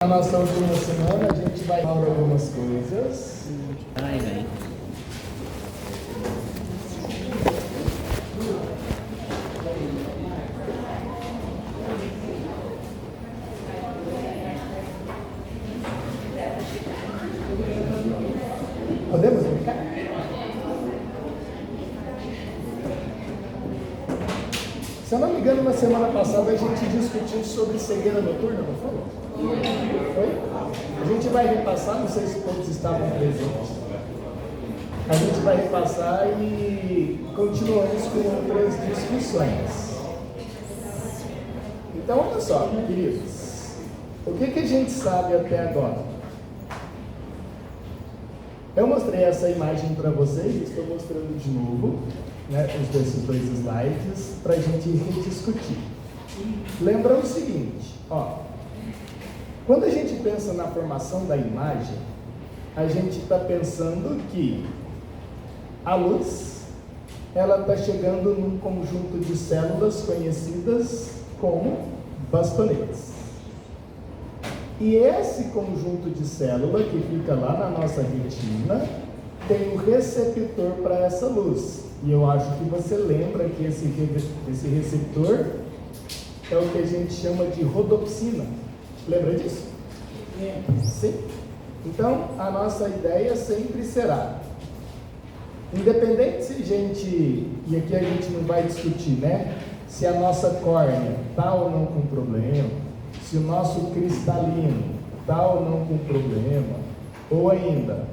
Na nossa última semana, a gente vai falar algumas coisas. Ai, velho. Podemos brincar? Se eu não me engano, na semana passada a gente discutiu sobre cegueira noturna, não foi? Foi? A gente vai repassar, não sei se todos estavam presentes. A gente vai repassar e continuamos com outras discussões. Então, olha só, queridos. O que a gente sabe até agora? Eu mostrei essa imagem para vocês, estou mostrando de novo, né, desses dois slides, para a gente rediscutir. Lembra o seguinte, ó. Quando a gente pensa na formação da imagem, a gente está pensando que a luz, ela está chegando num conjunto de células conhecidas como bastonetes. E esse conjunto de célula que fica lá na nossa retina tem um receptor para essa luz. E eu acho que você lembra que esse receptor é o que a gente chama de rodopsina. Lembra disso? Sim. Então, a nossa ideia sempre será, independente se a gente, e aqui a gente não vai discutir, né? Se a nossa córnea está ou não com problema, se o nosso cristalino está ou não com problema, ou ainda,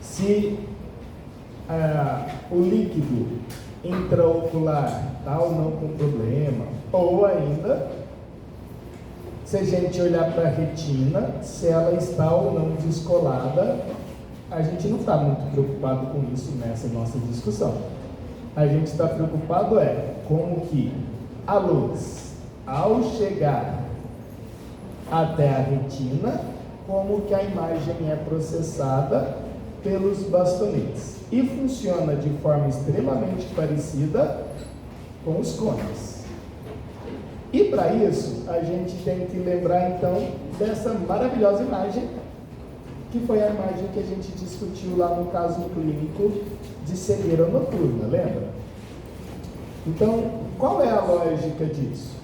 se o líquido intraocular está ou não com problema, ou ainda, se a gente olhar para a retina, se ela está ou não descolada, a gente não está muito preocupado com isso nessa nossa discussão. A gente está preocupado como que a luz, ao chegar até a retina, como que a imagem é processada pelos bastonetes. E funciona de forma extremamente parecida com os cones. E para isso, a gente tem que lembrar então dessa maravilhosa imagem, que foi a imagem que a gente discutiu lá no caso clínico de cegueira noturna, lembra? Então, qual é a lógica disso?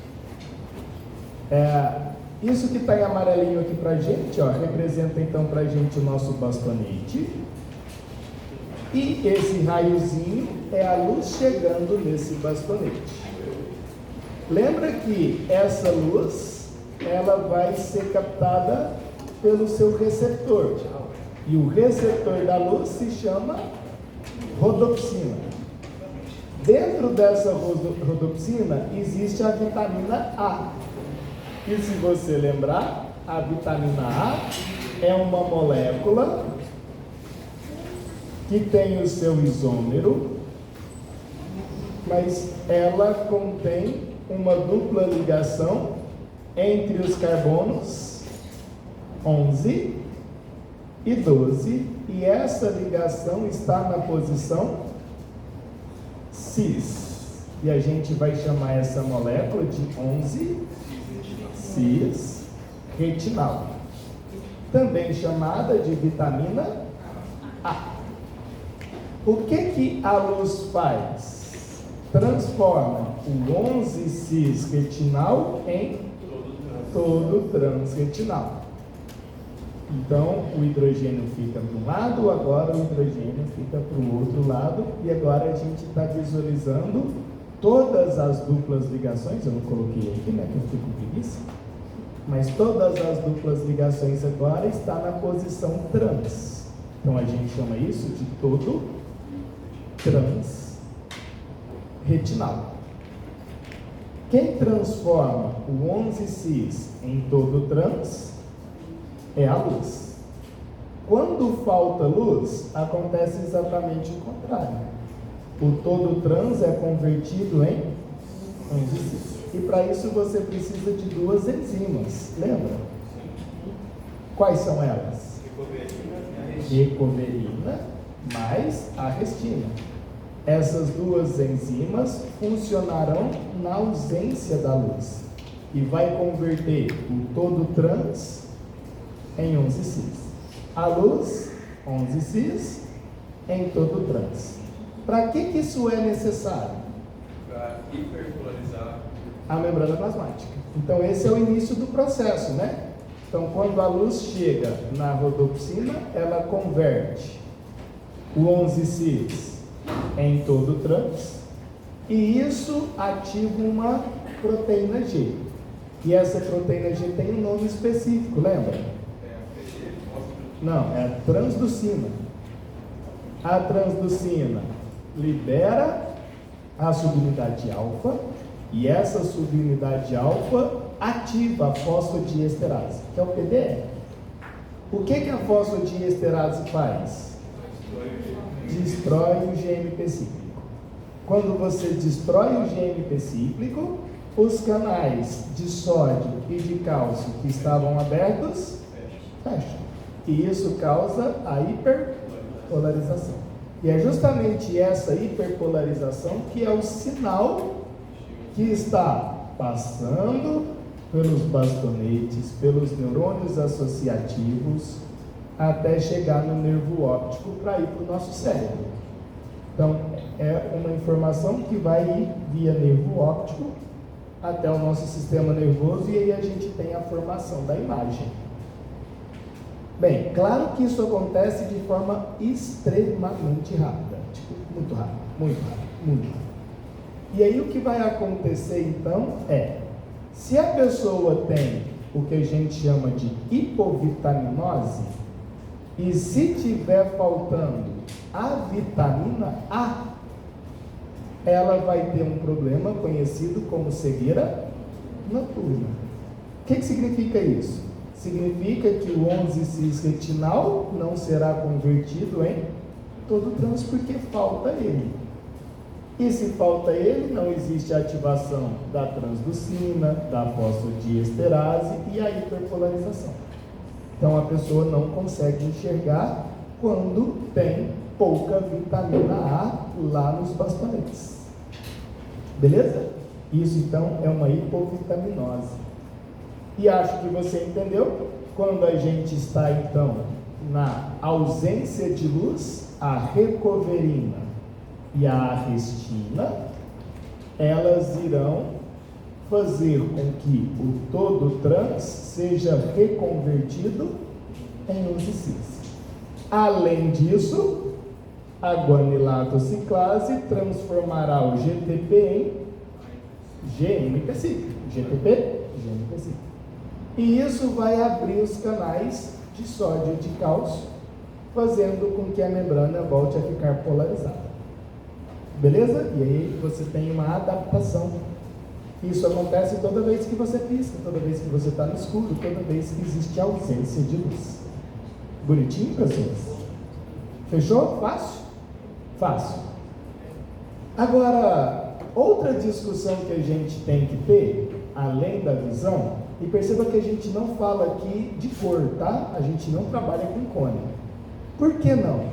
Isso que está em amarelinho aqui para a gente, ó, representa então para a gente o nosso bastonete. E esse raiozinho é a luz chegando nesse bastonete. Lembra que essa luz, ela vai ser captada pelo seu receptor. E o receptor da luz se chama rodopsina. Dentro dessa rodopsina existe a vitamina A. E se você lembrar, a vitamina A é uma molécula que tem o seu isômero, mas ela contém uma dupla ligação entre os carbonos 11 e 12, e essa ligação está na posição cis. E a gente vai chamar essa molécula de 11 cis retinal, também chamada de vitamina A. O que a luz faz? Transforma o 11 cis retinal em todo transretinal. Então, o hidrogênio fica para um lado, agora o hidrogênio fica para o outro lado, e agora a gente está visualizando todas as duplas ligações. Eu não coloquei aqui, né, que eu fico com preguiça, mas todas as duplas ligações agora estão na posição trans. Então, a gente chama isso de todo transretinal. Quem transforma o 11 cis em todo trans é a luz. Quando falta luz, acontece exatamente o contrário. O todo trans é convertido em 11 cis. E para isso você precisa de duas enzimas, lembra? Quais são elas? Recoverina mais arrestina. Essas duas enzimas funcionarão na ausência da luz. e vai converter o todo trans em 11cis. A luz, 11cis, em todo trans. Para que isso é necessário? Para hiperpolarizar a membrana plasmática. Então esse é o início do processo, né? Então quando a luz chega na rodopsina, ela converte o 11cis em todo trans, e isso ativa uma proteína G. E essa proteína G tem um nome específico, lembra? Não, é a transducina. A transducina libera a subunidade alfa, e essa subunidade alfa ativa a fosfodiesterase, que é o PDE. O que a fosfodiesterase faz? Destrói o GMP cíclico. Quando você destrói o GMP cíclico, os canais de sódio e de cálcio que estavam abertos fecham. E isso causa a hiperpolarização. E é justamente essa hiperpolarização que é o sinal que está passando pelos bastonetes, pelos neurônios associativos, até chegar no nervo óptico para ir para o nosso cérebro. Então, é uma informação que vai ir via nervo óptico até o nosso sistema nervoso, e aí a gente tem a formação da imagem. Bem, claro que isso acontece de forma extremamente rápida, tipo, muito rápido, muito rápido, muito rápido. E aí o que vai acontecer então é, se a pessoa tem o que a gente chama de hipovitaminose, e se tiver faltando a vitamina A, ela vai ter um problema conhecido como cegueira noturna. O que significa isso? Significa que o 11-cis retinal não será convertido em todo trans porque falta ele. E se falta ele, não existe a ativação da transducina, da fosfodiesterase e a hiperpolarização. Então a pessoa não consegue enxergar quando tem pouca vitamina A lá nos bastonetes. Beleza? Isso então é uma hipovitaminose. E acho que você entendeu, quando a gente está então na ausência de luz, a recoverina e a arrestina, elas irão fazer com que o todo trans seja reconvertido em 11-cis. Além disso, a guanilatociclase transformará o GTP em GMP cíclico. GTP, GMP cíclico. E isso vai abrir os canais de sódio e de cálcio, fazendo com que a membrana volte a ficar polarizada. Beleza? E aí você tem uma adaptação. Isso acontece toda vez que você pisca, toda vez que você está no escuro, toda vez que existe ausência de luz. Bonitinho, pessoas? Fechou? Fácil? Fácil. Agora, outra discussão que a gente tem que ter, além da visão, e perceba que a gente não fala aqui de cor, tá? A gente não trabalha com cone. Por que não?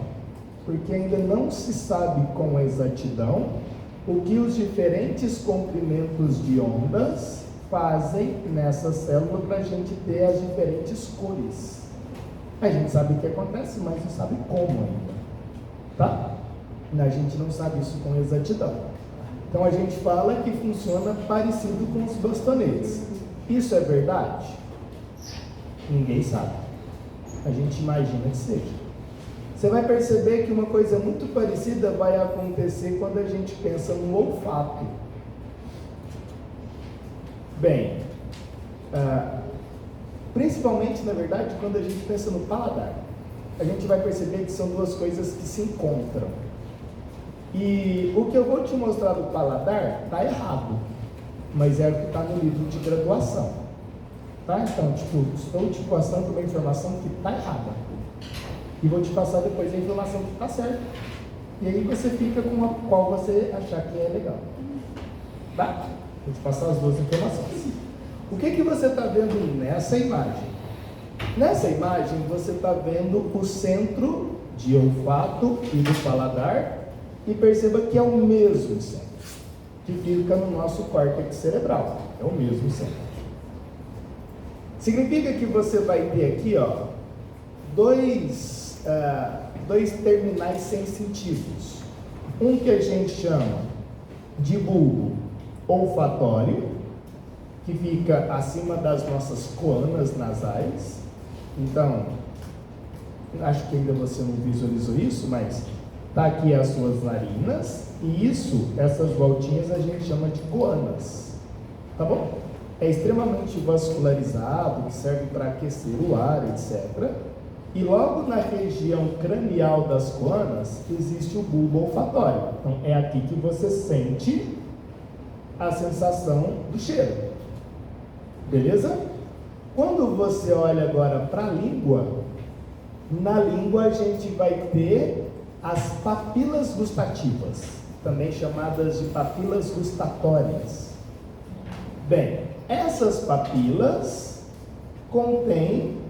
Porque ainda não se sabe com exatidão o que os diferentes comprimentos de ondas fazem nessa célula para a gente ter as diferentes cores. A gente sabe o que acontece, mas não sabe como ainda, tá? A gente não sabe isso com exatidão. Então a gente fala que funciona parecido com os bastonetes. Isso é verdade? Ninguém sabe. A gente imagina que seja. Você vai perceber que uma coisa muito parecida vai acontecer quando a gente pensa no olfato. Bem, principalmente, na verdade, quando a gente pensa no paladar, a gente vai perceber que são duas coisas que se encontram. E o que eu vou te mostrar do paladar está errado, mas é o que está no livro de graduação. Tá? Então, estou te passando uma informação que está errada. E vou te passar depois a informação que está certa. E aí você fica com a qual você achar que é legal. Tá? Vou te passar as duas informações. O que você está vendo nessa imagem? Nessa imagem você está vendo o centro de olfato e do paladar, e perceba que é o mesmo centro que fica no nosso córtex cerebral. É o mesmo centro. Significa que você vai ter aqui, ó, dois terminais sensitivos. Um que a gente chama de bulbo olfatório, que fica acima das nossas coanas nasais. Então, acho que ainda você não visualizou isso, mas tá aqui as suas narinas, e essas voltinhas a gente chama de coanas, tá bom? É extremamente vascularizado, que serve para aquecer o ar, etc. E logo na região cranial das coanas existe o bulbo olfatório. Então é aqui que você sente a sensação do cheiro. Beleza? Quando você olha agora para a língua, na língua a gente vai ter as papilas gustativas, também chamadas de papilas gustatórias. Bem, essas papilas contêm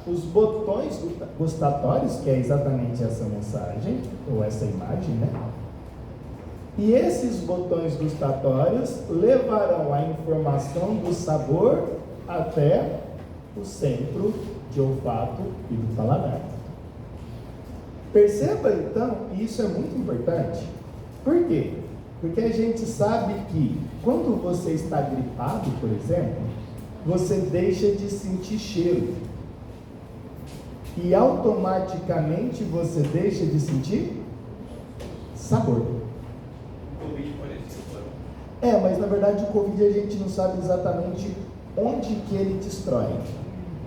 os botões gustatórios, que é exatamente essa mensagem, ou essa imagem, né? E esses botões gustatórios levarão a informação do sabor até o centro de olfato e do paladar. Perceba então, e isso é muito importante. Por quê? Porque a gente sabe que quando você está gripado, por exemplo, você deixa de sentir cheiro. E automaticamente você deixa de sentir sabor. O Covid parecido. Mas na verdade o Covid a gente não sabe exatamente onde que ele destrói.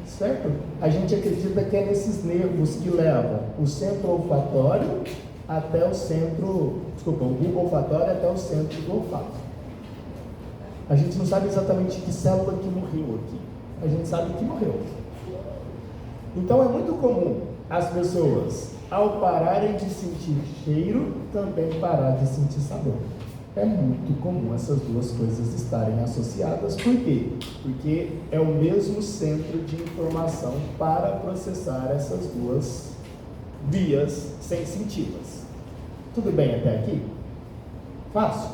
Certo? A gente acredita que é nesses nervos que levam o centro olfatório até o centro, o bulbo olfatório até o centro do olfato. A gente não sabe exatamente que célula que morreu aqui. A gente sabe que morreu. Então é muito comum as pessoas, ao pararem de sentir cheiro, também parar de sentir sabor. É muito comum essas duas coisas estarem associadas. Por quê? Porque é o mesmo centro de informação para processar essas duas vias sensitivas. Tudo bem até aqui? Fácil?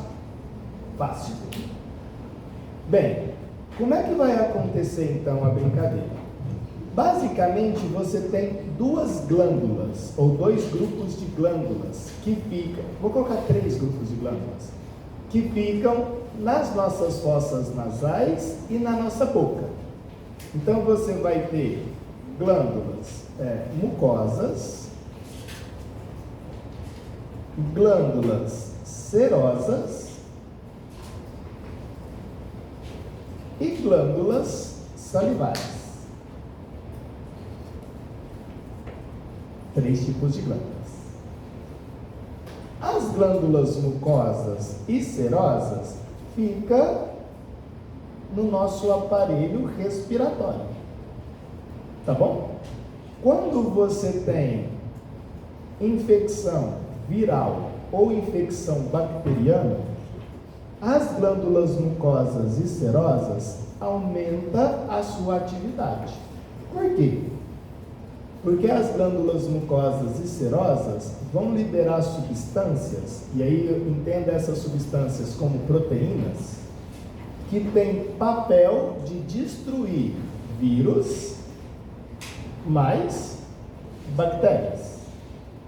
Fácil. Bem, como é que vai acontecer então a brincadeira? Basicamente você tem duas glândulas, ou dois grupos de glândulas que ficam, vou colocar 3 grupos de glândulas, que ficam nas nossas fossas nasais e na nossa boca. Então você vai ter glândulas mucosas, glândulas serosas e glândulas salivares. 3 tipos de glândulas. As glândulas mucosas e serosas ficam no nosso aparelho respiratório. Tá bom? Quando você tem infecção viral ou infecção bacteriana, as glândulas mucosas e serosas aumentam a sua atividade. Por quê? Porque as glândulas mucosas e serosas vão liberar substâncias, e aí entenda essas substâncias como proteínas, que têm papel de destruir vírus mais bactérias.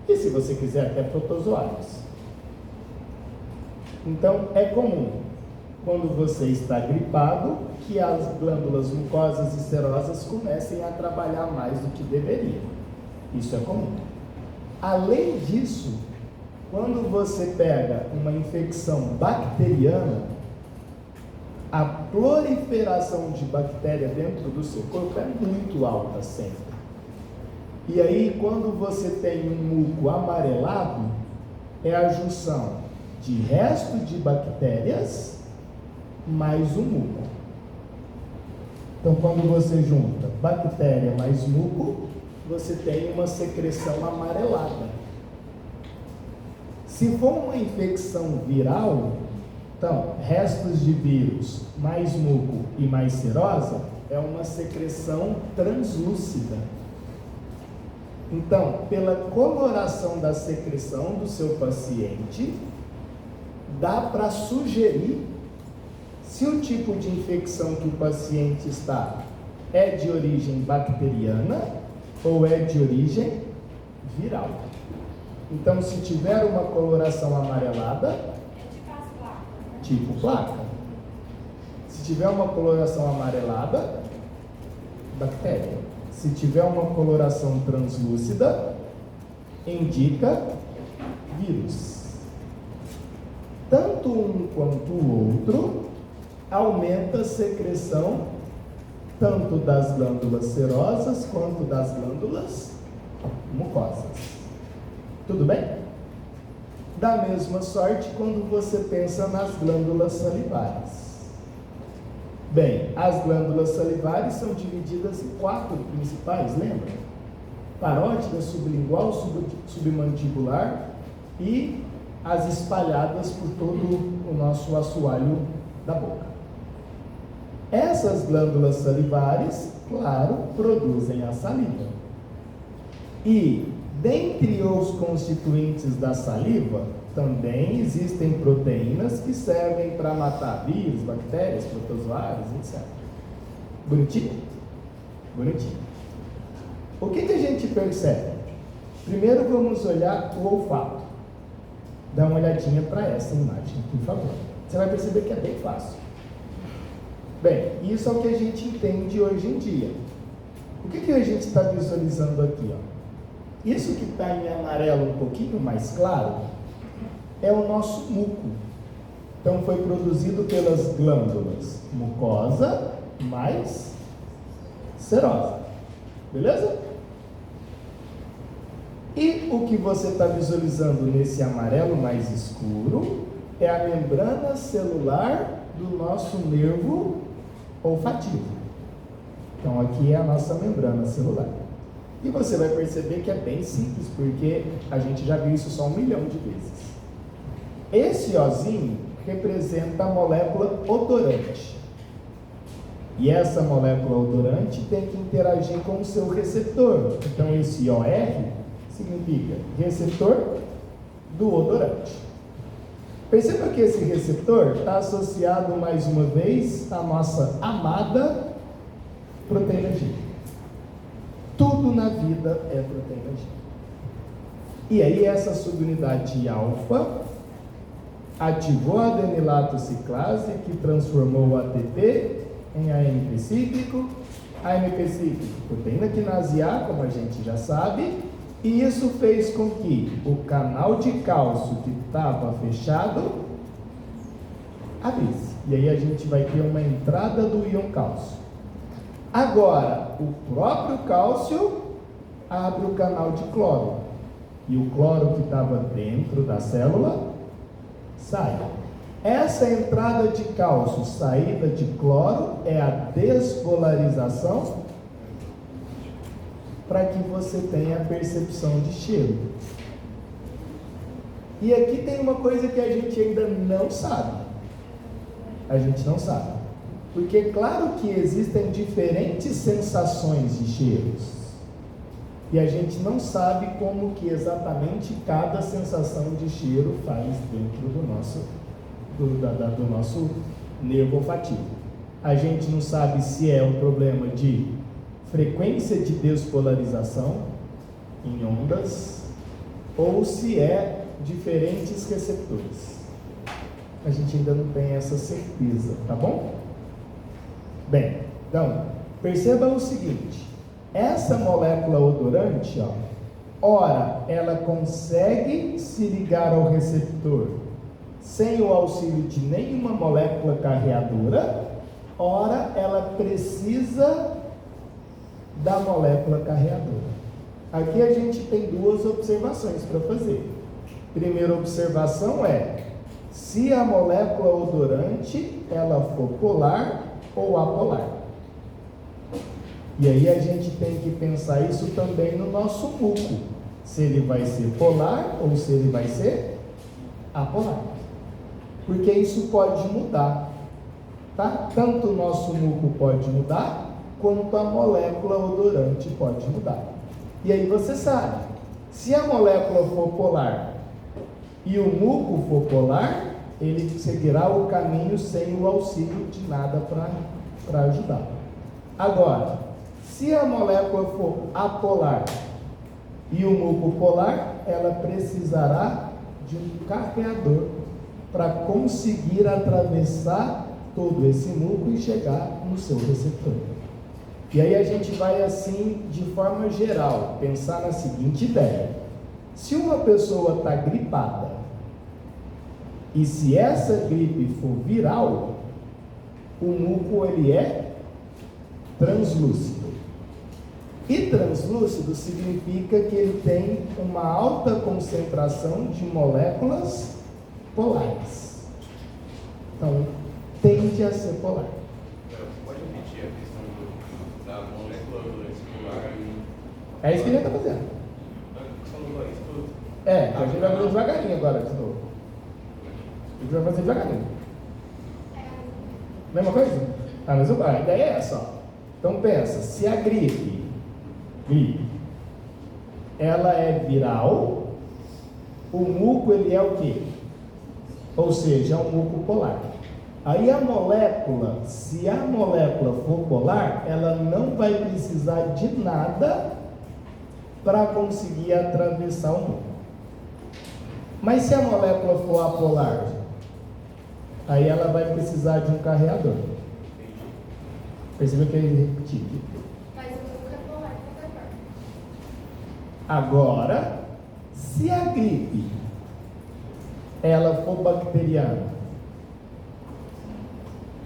E se você quiser, até protozoários. Então, é comum, quando você está gripado, que as glândulas mucosas e serosas comecem a trabalhar mais do que deveriam. Isso é comum. Além disso, quando você pega uma infecção bacteriana, a proliferação de bactéria dentro do seu corpo é muito alta sempre. E aí, quando você tem um muco amarelado, é a junção de resto de bactérias mais o muco. Então, quando você junta bactéria mais muco, você tem uma secreção amarelada. Se for uma infecção viral, então, restos de vírus mais muco e mais serosa é uma secreção translúcida. Então, pela coloração da secreção do seu paciente, dá para sugerir se o tipo de infecção que o paciente está é de origem bacteriana ou é de origem viral. Então, se tiver uma coloração amarelada, tipo placa. Se tiver uma coloração amarelada, bactéria. Se tiver uma coloração translúcida, indica vírus. Tanto um quanto o outro aumenta a secreção tanto das glândulas serosas quanto das glândulas mucosas. Tudo bem? Da mesma sorte quando você pensa nas glândulas salivares. Bem, as glândulas salivares são divididas em 4 principais, lembra? Parótida, sublingual, submandibular e as espalhadas por todo o nosso assoalho da boca. Essas glândulas salivares, claro, produzem a saliva. E, dentre os constituintes da saliva, também existem proteínas que servem para matar vírus, bactérias, protozoários, etc. Bonitinho? Bonitinho. O que a gente percebe? Primeiro vamos olhar o olfato. Dá uma olhadinha para essa imagem, por favor. Você vai perceber que é bem fácil. Bem, isso é o que a gente entende hoje em dia. O que a gente está visualizando aqui? Ó? Isso que está em amarelo um pouquinho mais claro é o nosso muco. Então foi produzido pelas glândulas mucosa mais serosa. Beleza? E o que você está visualizando nesse amarelo mais escuro é a membrana celular do nosso nervo olfativo. Então aqui é a nossa membrana celular. E você vai perceber que é bem simples, porque a gente já viu isso só 1 milhão de vezes. Esse ozinho representa a molécula odorante. E essa molécula odorante tem que interagir com o seu receptor. Então esse OR significa receptor do odorante. Perceba que esse receptor está associado mais uma vez à nossa amada proteína G. Tudo na vida é proteína G. E aí essa subunidade alfa ativou a adenilato ciclase, que transformou o ATP em AMP cíclico. AMP cíclico, proteína quinase A, como a gente já sabe, e isso fez com que o canal de cálcio que estava fechado abrisse. E aí a gente vai ter uma entrada do íon cálcio. Agora, o próprio cálcio abre o canal de cloro. E o cloro que estava dentro da célula sai. Essa entrada de cálcio, saída de cloro, é a despolarização para que você tenha a percepção de cheiro. E aqui tem uma coisa que a gente ainda não sabe. A gente não sabe. Porque claro que existem diferentes sensações de cheiros. E a gente não sabe como que exatamente cada sensação de cheiro faz dentro do nosso nervo olfativo. A gente não sabe se é um problema de frequência de despolarização em ondas ou se é diferentes receptores. A gente ainda não tem essa certeza, tá bom? Bem, então, perceba o seguinte, essa molécula odorante, ó, ora ela consegue se ligar ao receptor sem o auxílio de nenhuma molécula carreadora, ora ela precisa da molécula carreadora. Aqui a gente tem 2 observações para fazer. Primeira observação é se a molécula odorante ela for polar ou apolar. E aí a gente tem que pensar isso também no nosso muco, se ele vai ser polar ou se ele vai ser apolar, porque isso pode mudar, tá? Tanto o nosso muco pode mudar, quanto a molécula odorante pode mudar. E aí você sabe, se a molécula for polar e o muco for polar, ele seguirá o caminho sem o auxílio de nada para ajudar. Agora, se a molécula for apolar e o muco polar, ela precisará de um carreador para conseguir atravessar todo esse muco e chegar no seu receptor. E aí a gente vai assim, de forma geral, pensar na seguinte ideia: se uma pessoa está gripada, e se essa gripe for viral, o muco ele é translúcido. E translúcido significa que ele tem uma alta concentração de moléculas polares. Então, tende a ser polar. Pode repetir a questão da molécula polar? É isso que a gente está fazendo. A gente vai fazer devagarinho agora de novo. A gente vai fazer devagarinho. Mesma coisa? Mas a ideia é essa. Ó. Então pensa, se a gripe, ela é viral, o muco ele é o quê? Ou seja, é um muco polar. Aí a molécula, se a molécula for polar, ela não vai precisar de nada para conseguir atravessar o muco. Mas se a molécula for apolar, aí ela vai precisar de um carreador. Percebeu que ele repetiu? Mas o muco é polar de qualquer forma. Agora, se a gripe ela for bacteriana,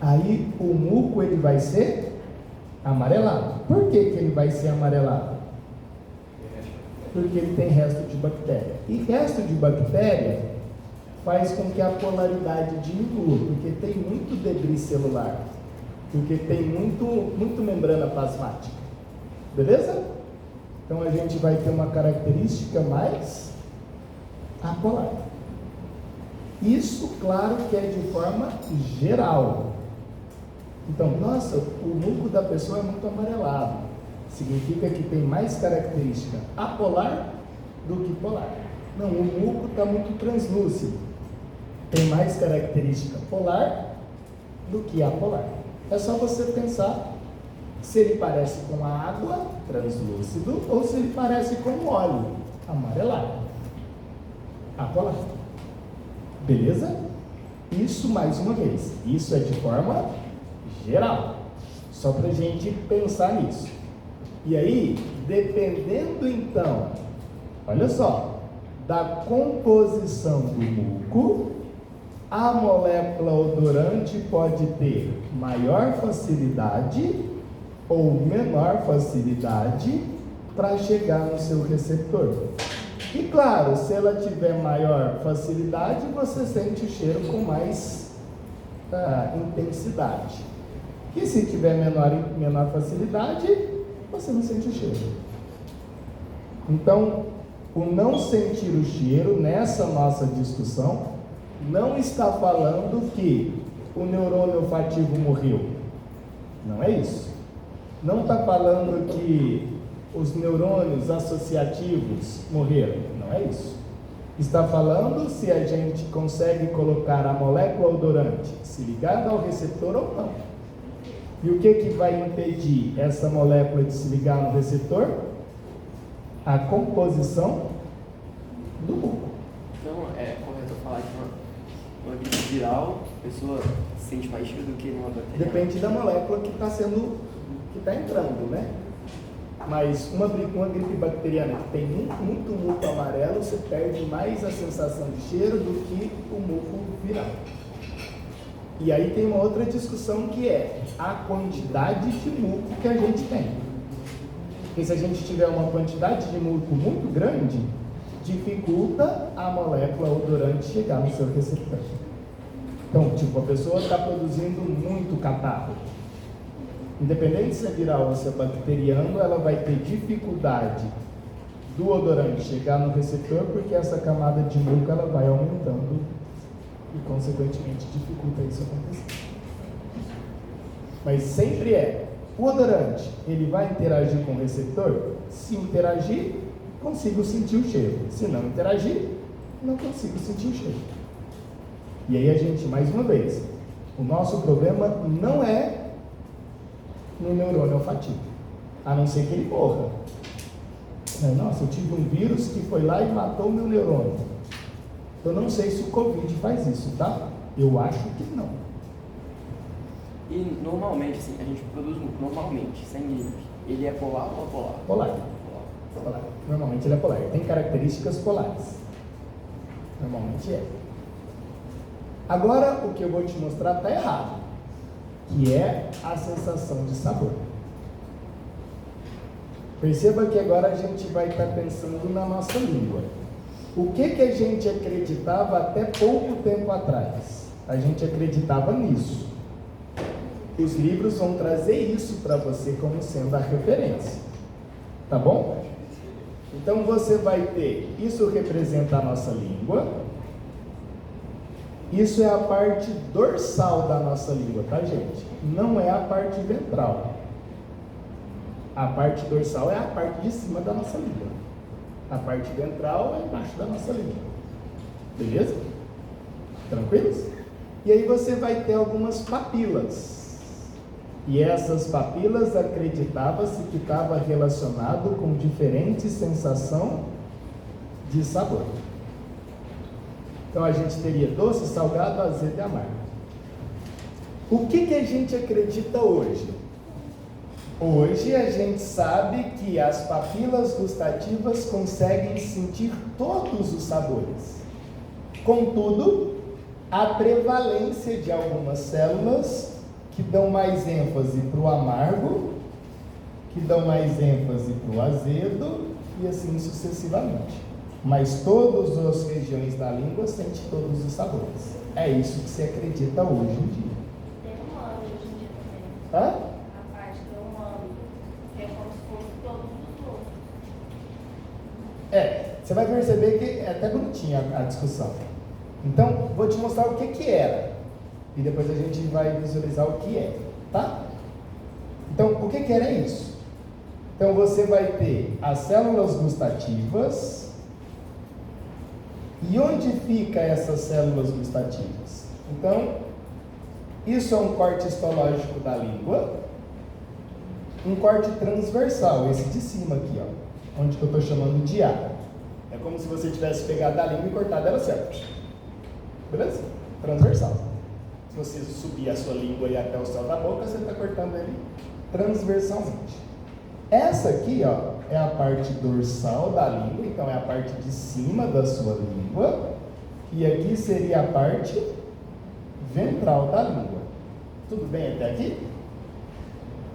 aí o muco ele vai ser amarelado. Por que ele vai ser amarelado? Porque ele tem resto de bactéria. E resto de bactéria faz com que a polaridade diminua, porque tem muito debris celular, porque tem muito membrana plasmática. Beleza? Então a gente vai ter uma característica mais apolar. Isso, claro, que é de forma geral. Então, nossa, o muco da pessoa é muito amarelado. Significa que tem mais característica apolar do que polar. Não, o muco está muito translúcido. Tem mais característica polar do que apolar. É só você pensar se ele parece com a água, translúcido, ou se ele parece com óleo, amarelado, apolar. Beleza? Isso, mais uma vez, isso é de forma geral. Só para a gente pensar nisso. E aí, dependendo então, olha só, da composição do muco, a molécula odorante pode ter maior facilidade ou menor facilidade para chegar no seu receptor. E claro, se ela tiver maior facilidade, você sente o cheiro com mais intensidade. E se tiver menor facilidade, você não sente o cheiro. Então, o não sentir o cheiro nessa nossa discussão não está falando que o neurônio olfativo morreu. Não é isso. Não está falando que os neurônios associativos morreram. Não é isso. Está falando se a gente consegue colocar a molécula odorante se ligada ao receptor ou não. E o que vai impedir essa molécula de se ligar no receptor? A composição do muco. Então, é correto falar que uma gripe viral, a pessoa sente mais cheiro do que numa bactéria? Depende da molécula que está entrando, né? Mas uma gripe bacteriana que tem muito muco amarelo, você perde mais a sensação de cheiro do que o muco viral. E aí tem uma outra discussão que é a quantidade de muco que a gente tem. Porque se a gente tiver uma quantidade de muco muito grande, dificulta a molécula odorante chegar no seu receptor. Então, a pessoa está produzindo muito catarro. Independente se é viral ou se é bacteriano, ela vai ter dificuldade do odorante chegar no receptor, porque essa camada de muco ela vai aumentando e, consequentemente, dificulta isso acontecer. Mas sempre o odorante, ele vai interagir com o receptor? Se interagir, consigo sentir o cheiro. Se não interagir, não consigo sentir o cheiro. E aí a gente, mais uma vez, o nosso problema não é no neurônio olfativo, a não ser que ele morra. Nossa, eu tive um vírus que foi lá e matou o meu neurônio. Eu não sei se o Covid faz isso, tá? Eu acho que não. E normalmente, assim, a gente produz normalmente, sem livros. Ele é polar ou apolar? Polar. Polar. Normalmente ele é polar. Tem características polares. Normalmente é. Agora, o que eu vou te mostrar está errado, que é a sensação de sabor. Perceba que agora a gente vai estar pensando na nossa língua. O que a gente acreditava até pouco tempo atrás? A gente acreditava nisso. Os livros vão trazer isso para você como sendo a referência. Tá bom? Então você vai ter, isso representa a nossa língua. Isso é a parte dorsal da nossa língua, tá, gente? Não é a parte ventral. A parte dorsal é a parte de cima da nossa língua. A parte ventral é embaixo da nossa língua. Beleza? Tranquilos? E aí você vai ter algumas papilas. E essas papilas acreditava-se que estava relacionado com diferentes sensações de sabor. Então a gente teria doce, salgado, azedo e amargo. O que a gente acredita hoje? Hoje a gente sabe que as papilas gustativas conseguem sentir todos os sabores. Contudo, a prevalência de algumas células que dão mais ênfase para o amargo, que dão mais ênfase para o azedo e assim sucessivamente. Mas todas as regiões da língua sentem todos os sabores. É isso que se acredita hoje em dia. Tem humano hoje em dia também. Hã? A parte do humano, que é como se fosse todos os outros. Você vai perceber que é até bonitinha a discussão. Então, vou te mostrar o que era. E depois a gente vai visualizar o que é, tá? Então, o que era isso? Então, você vai ter as células gustativas. E onde fica essas células gustativas? Então, isso é um corte histológico da língua. Um corte transversal, esse de cima aqui, ó. Onde que eu estou chamando de A. É como se você tivesse pegado a língua e cortado ela certo. Beleza? Transversal. Se você subir a sua língua e até o céu da boca, você está cortando ele transversalmente. Essa aqui, ó, é a parte dorsal da língua, então é a parte de cima da sua língua. E aqui seria a parte ventral da língua. Tudo bem até aqui?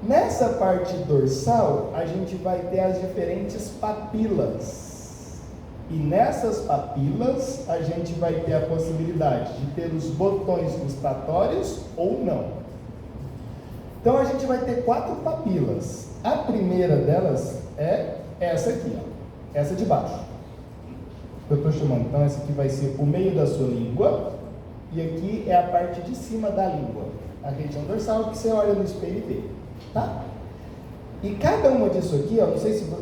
Nessa parte dorsal, a gente vai ter as diferentes papilas. E nessas papilas, a gente vai ter a possibilidade de ter os botões gustatórios ou não. Então, a gente vai ter 4 papilas. A primeira delas é essa aqui, ó. Essa de baixo. Eu estou chamando. Então, essa aqui vai ser o meio da sua língua. E aqui é a parte de cima da língua. A região dorsal que você olha no espelho e vê. Tá? E cada uma disso aqui, ó, não sei se vou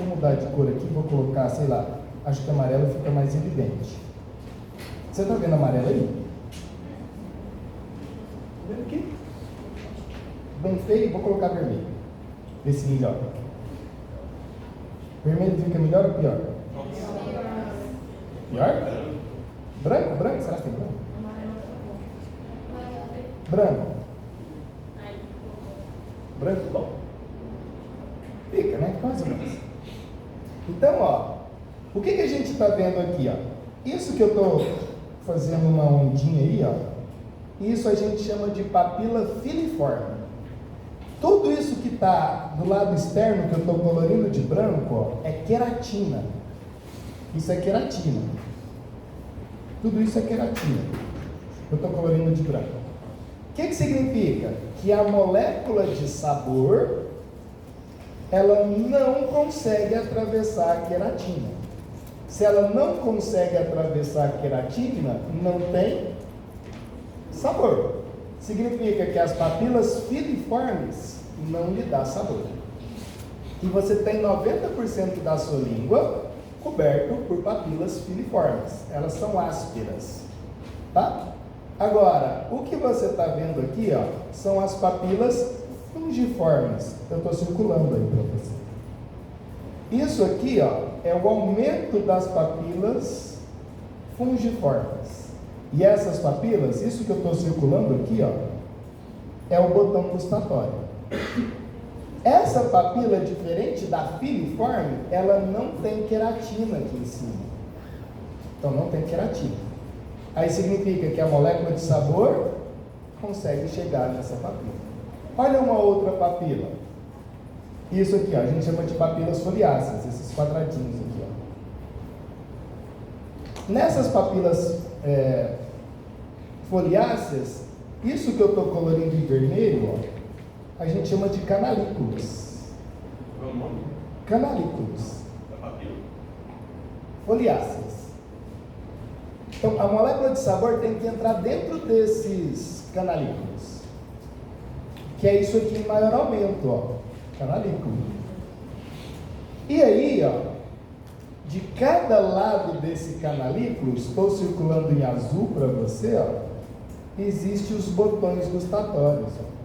mudar de cor aqui, vou colocar, sei lá, acho que amarelo fica mais evidente. Você está vendo amarelo aí? Tá vendo aqui? Bem feio, vou colocar vermelho. Vê se melhora. Vermelho fica melhor ou pior? Pior? Branco? Branco? Será que tem branco? Branco. Branco, bom. Fica, né? Mais ou menos. Então, ó, o que a gente está vendo aqui, ó? Isso que eu estou fazendo uma ondinha aí, ó, isso a gente chama de papila filiforme. Tudo isso que está do lado externo, que eu estou colorindo de branco, ó, é queratina. Isso é queratina. Tudo isso é queratina. Eu estou colorindo de branco. O que significa? Que a molécula de sabor, ela não consegue atravessar a queratina. Se ela não consegue atravessar a queratina, não tem sabor. Significa que as papilas filiformes não lhe dá sabor. E você tem 90% da sua língua coberto por papilas filiformes. Elas são ásperas, tá? Agora, o que você está vendo aqui, ó, são as papilas fungiformes. Eu estou circulando aí para você. Isso aqui, ó, é o aumento das papilas fungiformes. E essas papilas, isso que eu estou circulando aqui, ó, é o botão gustatório. Essa papila, diferente da filiforme, ela não tem queratina aqui em cima. Então não tem queratina. Aí significa que a molécula de sabor consegue chegar nessa papila. Olha uma outra papila. Isso aqui, ó, a gente chama de papilas foliáceas, esses quadradinhos aqui, ó. Nessas papilas foliáceas, isso que eu estou colorindo em vermelho, ó, a gente chama de canalículos. Qual é o nome Canalículos da papila? foliáceas. Então, a molécula de sabor tem que entrar dentro desses canalículos, que é isso aqui em maior aumento, ó, canalículo. E aí, ó, de cada lado desse canalículo, estou circulando em azul para você, ó, existem os botões gustatórios, ó.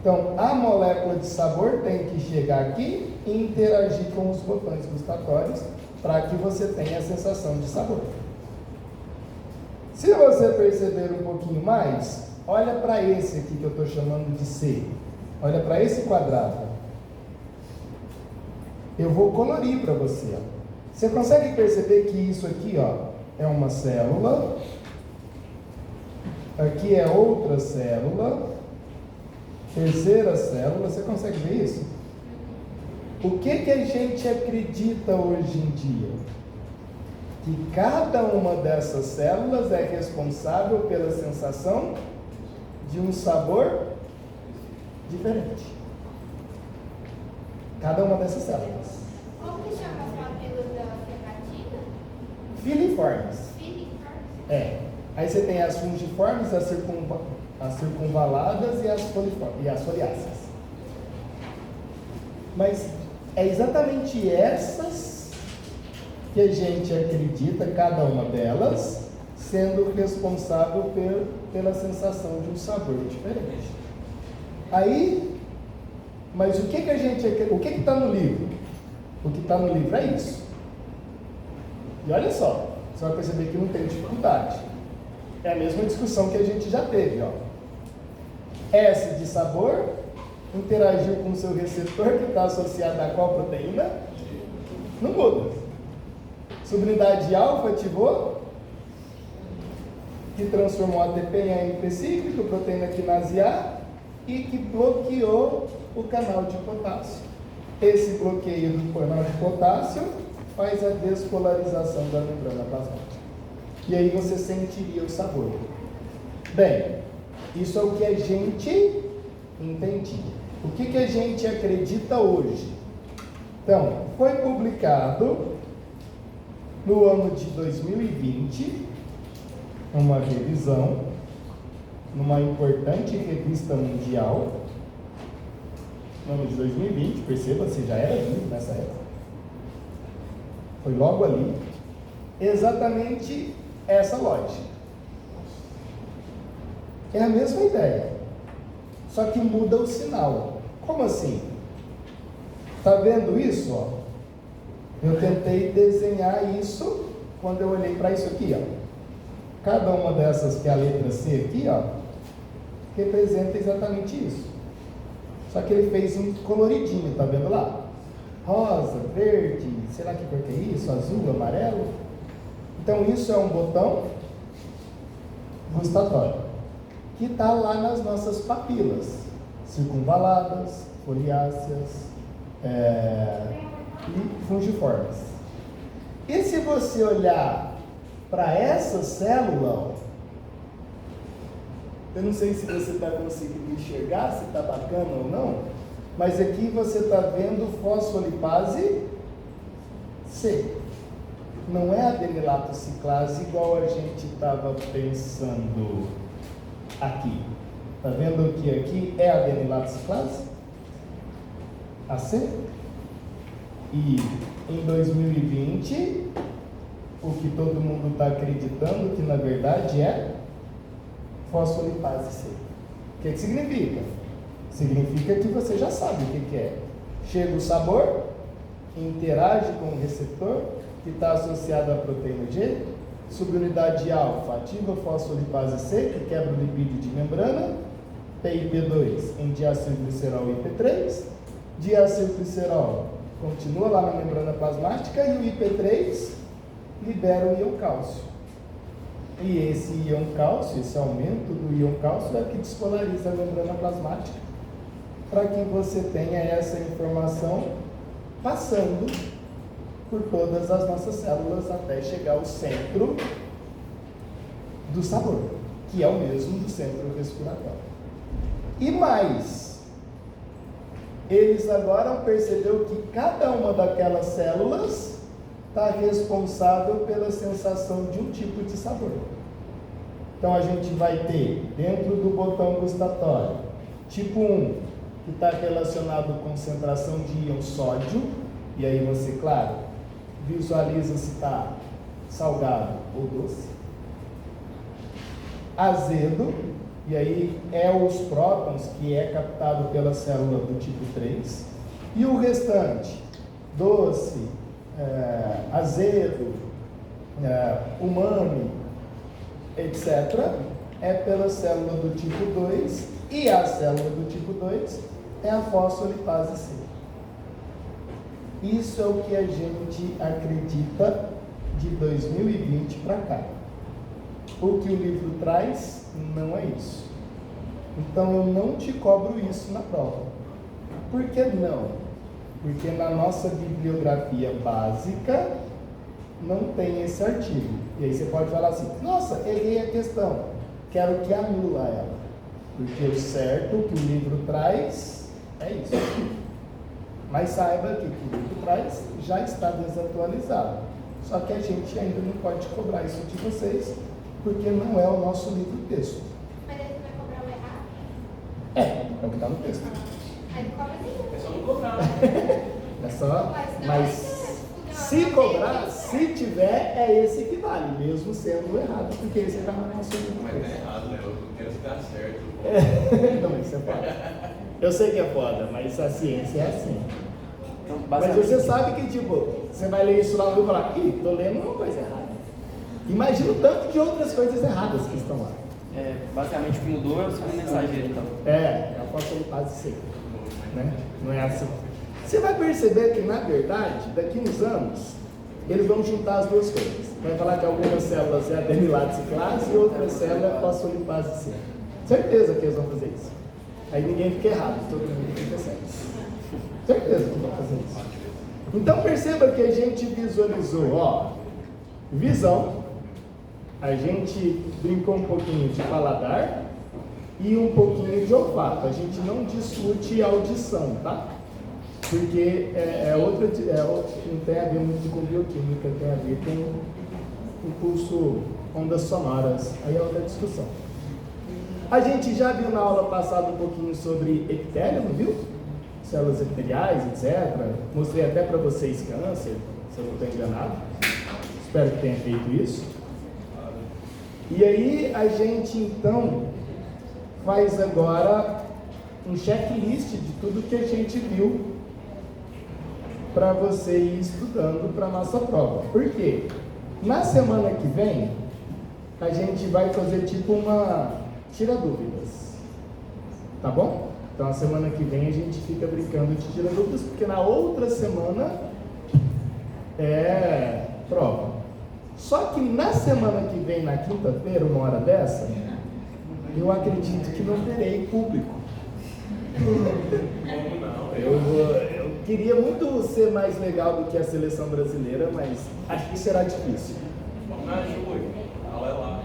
Então, a molécula de sabor tem que chegar aqui e interagir com os botões gustatórios para que você tenha a sensação de sabor. Se você perceber um pouquinho mais, olha para esse aqui que eu estou chamando de C. Olha para esse quadrado. Eu vou colorir para você. Ó. Você consegue perceber que isso aqui, ó, é uma célula. Aqui é outra célula. Terceira célula. Você consegue ver isso? O que a gente acredita hoje em dia? Que cada uma dessas células é responsável pela sensação de um sabor diferente. Cada uma dessas células. Como que chama as papilas da queratina? Filiformes. Filiformes? É. Aí você tem as fungiformes, as circunvaladas e as foliáceas. Mas é exatamente essas que a gente acredita, cada uma delas, sendo responsável pela sensação de um sabor diferente. Aí, mas o que que está no livro? O que está no livro é isso. E olha só, você vai perceber que não tem dificuldade. É a mesma discussão que a gente já teve, ó. S de sabor, interagiu com o seu receptor que está associado a qual proteína? Não muda. Subunidade alfa ativou, que transformou ATP em AMP cíclico, proteína quinase A, e que bloqueou o canal de potássio. Esse bloqueio do canal de potássio faz a despolarização da membrana plasmática. E aí você sentiria o sabor. Bem, isso é o que a gente entendia. O que a gente acredita hoje? Então, foi publicado no ano de 2020 uma revisão numa importante revista mundial, no ano de 2020, perceba, você já era vivo nessa época. Foi logo ali, exatamente essa lógica. É a mesma ideia, só que muda o sinal. Como assim? Tá vendo isso? Ó? Eu tentei desenhar isso quando eu olhei para isso aqui, ó. Cada uma dessas, que é a letra C aqui, ó, representa exatamente isso. Só que ele fez um coloridinho, tá vendo lá? Rosa, verde, sei lá que cor que é isso, azul, amarelo. Então isso é um botão gustatório, que está lá nas nossas papilas, circunvaladas, foliáceas e fungiformes. E se você olhar para essa célula, eu não sei se você está conseguindo enxergar, se está bacana ou não, mas aqui você está vendo fosfolipase C. Não é adenilato ciclase igual a gente estava pensando aqui. Está vendo que aqui é adenilato ciclase? AC? E em 2020 o que todo mundo está acreditando que na verdade é fosfolipase C. O que significa? Significa que você já sabe o que é. Chega o sabor, interage com o receptor, que está associado à proteína G, subunidade alfa ativa fosfolipase C, que quebra o lipídio de membrana, PIP2 em diacilglicerol e IP3, diacilglicerol continua lá na membrana plasmática e o IP3 libera o íon cálcio. E esse íon cálcio, esse aumento do íon cálcio é o que despolariza a membrana plasmática para que você tenha essa informação passando por todas as nossas células até chegar ao centro do sabor, que é o mesmo do centro respiratório. E mais, eles agora perceberam que cada uma daquelas células está responsável pela sensação de um tipo de sabor. Então a gente vai ter dentro do botão gustatório tipo 1, que está relacionado com concentração de íon sódio, e aí você, claro, visualiza se está salgado ou doce. Azedo, e aí é os prótons, que é captado pela célula do tipo 3. E o restante, doce, azedo, umami, etc., é pela célula do tipo 2. E a célula do tipo 2 é a fosfolipase C. Isso é o que a gente acredita de 2020 para cá. O que o livro traz não é isso. Então eu não te cobro isso na prova. Por que não? Porque na nossa bibliografia básica não tem esse artigo. E aí você pode falar assim: nossa, errei a questão, quero que anula ela. Porque o certo que o livro traz é isso. Mas saiba que o que o livro traz já está desatualizado. Só que a gente ainda não pode cobrar isso de vocês, porque não é o nosso livro-texto. Mas aí você vai cobrar o errado? É o que está no texto. Aí cobra assim. É só não cobrar, né? É só, Mas se cobrar, se tiver, é esse que vale, mesmo sendo errado, porque esse está no nosso Mas tá livro-texto. errado, né? Eu quero que tá certo. Não, isso é foda. Eu sei que é foda, mas a ciência é assim. Então, Mas basicamente, você sabe que, tipo, você vai ler isso lá no livro e falar: ih, tô lendo uma coisa errada. Imagina o tanto de outras coisas erradas que estão lá. basicamente o que mudou é o segundo mensageiro, então. É a fosfolipase C, né? Não é assim. Você vai perceber que, na verdade, daqui uns anos, eles vão juntar as duas coisas. Vai falar que algumas células é adenilato ciclase e outras células é fosfolipase C. Certeza que eles vão fazer isso. Aí ninguém fica errado, todo mundo fica certo. Certeza que vão fazer isso. Então perceba que a gente visualizou, ó, visão, a gente brincou um pouquinho de paladar e um pouquinho de olfato. A gente não discute audição, tá? Porque não tem a ver muito com bioquímica, tem a ver com impulso, ondas sonoras, aí é outra discussão. A gente já viu na aula passada um pouquinho sobre epitélio, não viu? Células epiteliais, etc. Mostrei até para vocês câncer, se eu não estou enganado. Espero que tenha feito isso. E aí a gente então faz agora um checklist de tudo que a gente viu para você ir estudando para a nossa prova. Por quê? Na semana que vem a gente vai fazer tipo uma tira dúvidas, tá bom? Então a semana que vem a gente fica brincando de tira dúvidas, porque na outra semana é prova. Só que na semana que vem, na quinta-feira, uma hora dessa, eu acredito que não terei público. Como não? Eu queria muito ser mais legal do que a seleção brasileira, mas acho que será difícil. Vamos na Ju, a aula é lá.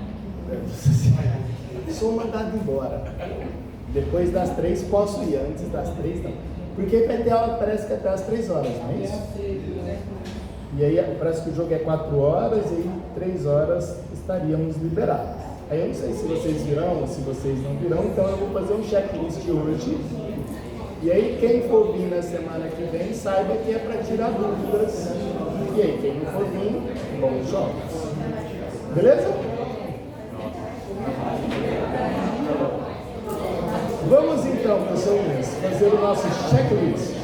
Sou mandado embora. Depois das 3 posso ir, antes das 3 não. Porque vai ter aula, parece que até às 3 horas, não é isso? E aí parece que o jogo é 4 horas e aí 3 horas estaríamos liberados. Aí eu não sei se vocês virão, se vocês não virão, então eu vou fazer um checklist hoje E aí, quem for vir na semana que vem, saiba que é para tirar dúvidas. E aí, quem não for vir, bons jogos. Beleza? Vamos então, pessoas, fazer o nosso checklist.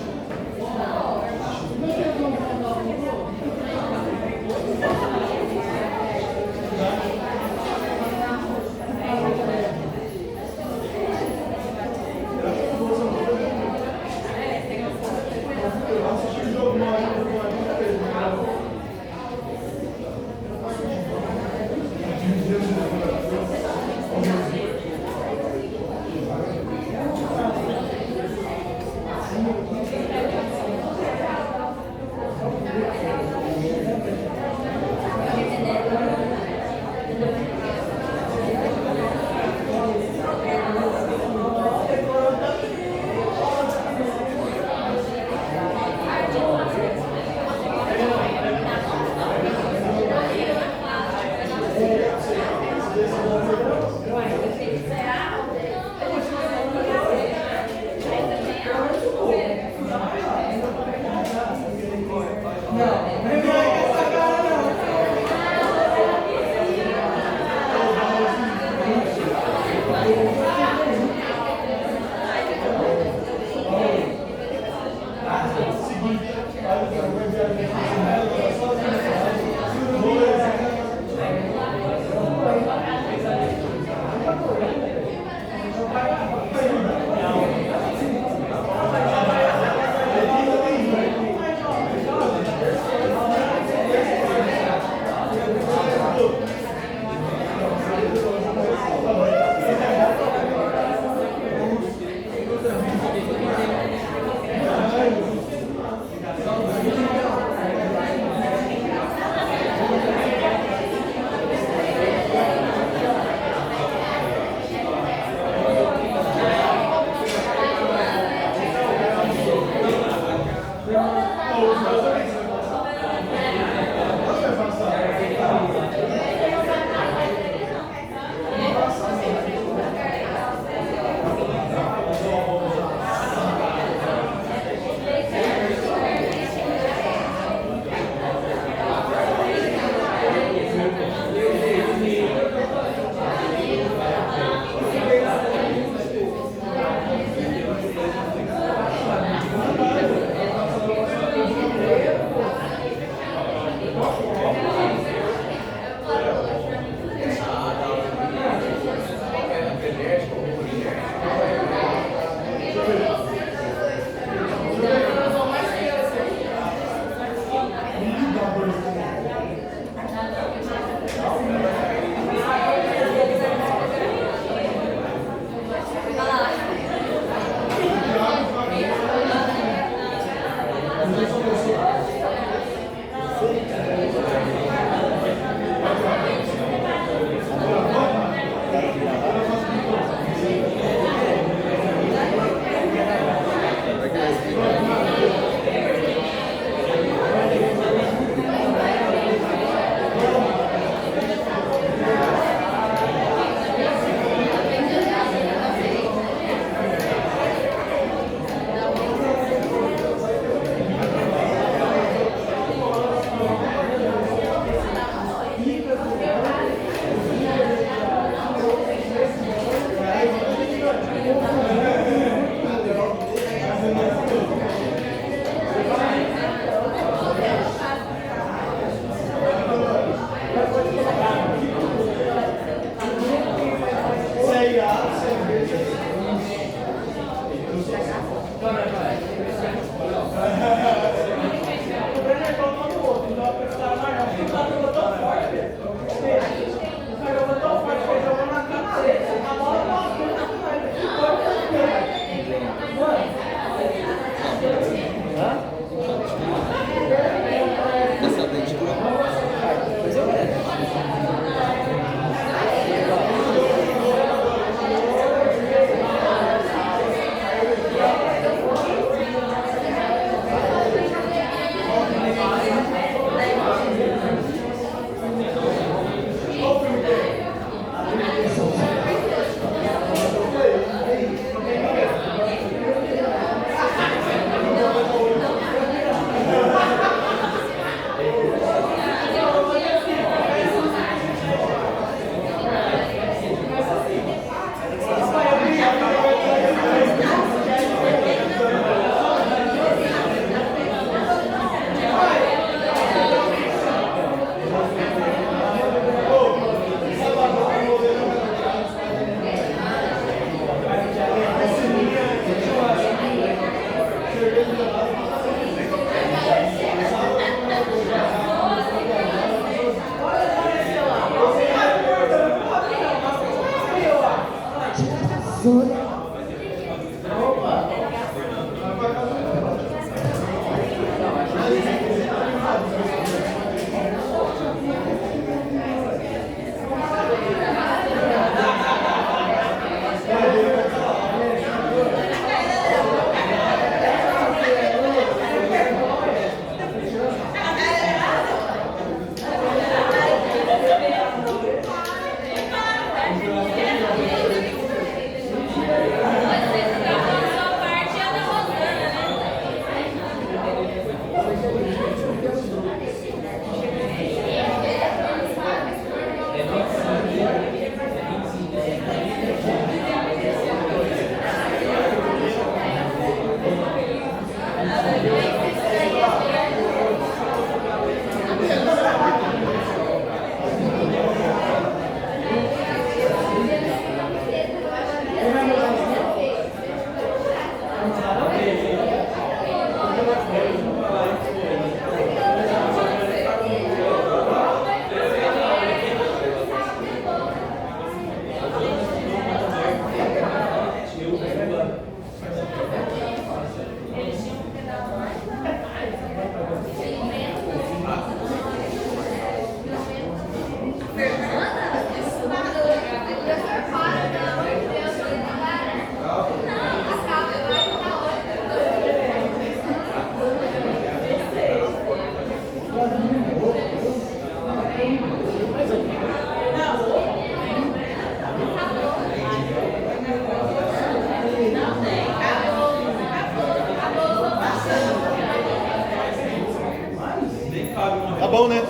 Tá bom, né?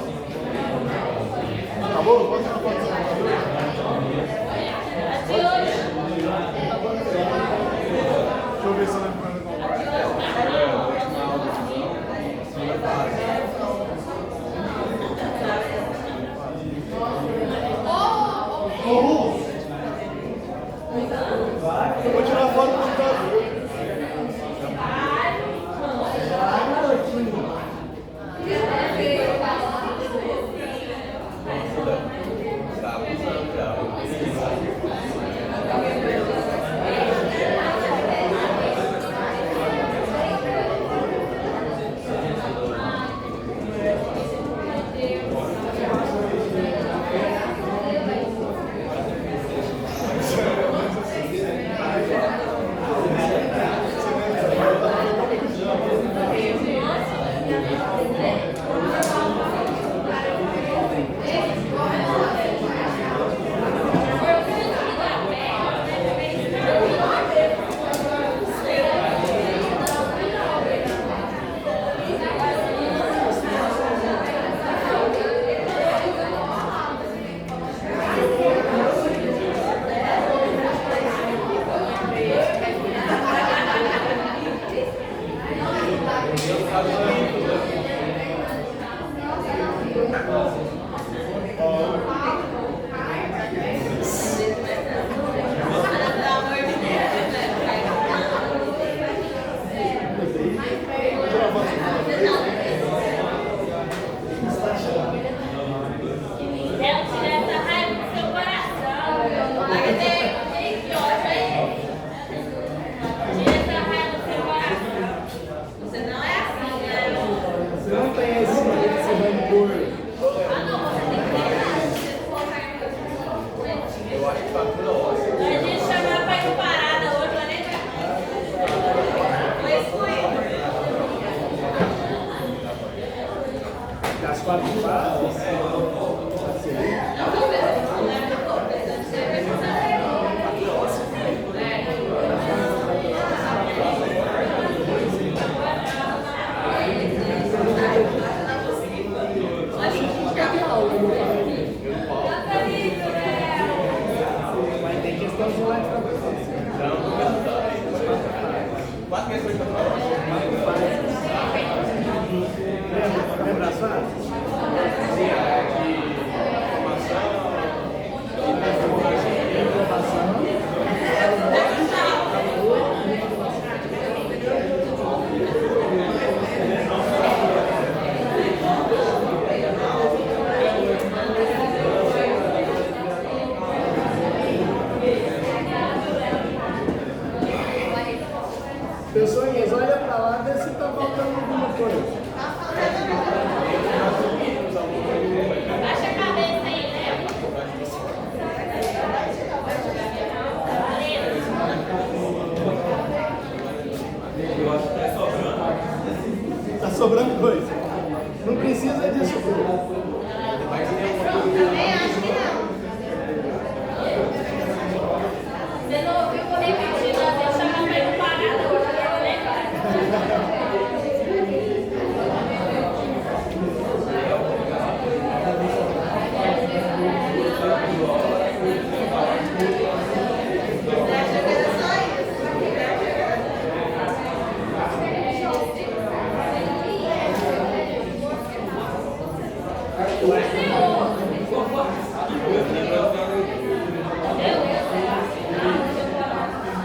Acabou? Pode ser. Deixa eu ver se eu lembro quando eu vou tirar foto do computador. Lembra as fases? sobrando coisa. Não precisa disso tudo. Também acho que não. Você não ouviu, vou repetir, nós deixamos a mãe parada hoje, eu vou lembrar.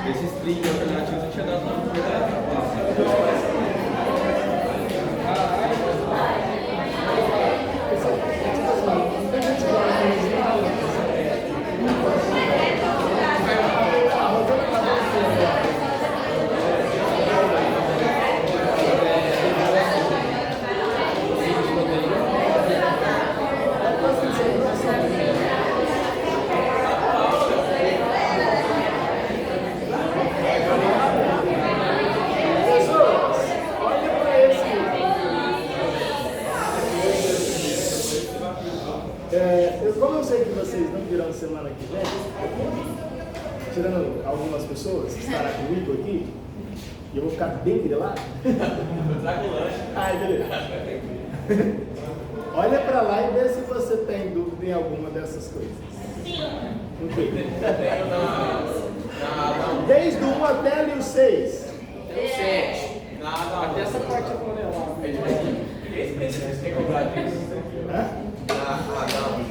Esses trilhos alternativos eu tinha dado uma verdade. Como eu sei que vocês não virão semana que vem, tirando algumas pessoas que estarão comigo aqui, e eu vou ficar bem grilado. Ai, beleza. Olha pra lá e vê se você tem dúvida em alguma dessas coisas. Sim. O quê? Desde o 1 até ali o 6. Até essa parte eu vou levar. Esse precisa ter cobrado isso. Hã?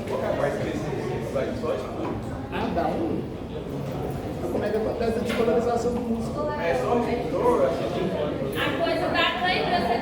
Qualquer parte precisa vai só tipo. Ah, dá um. Mas como é que acontece a desvalorização do músculo? É só o motor, assim. A coisa da cãibra, você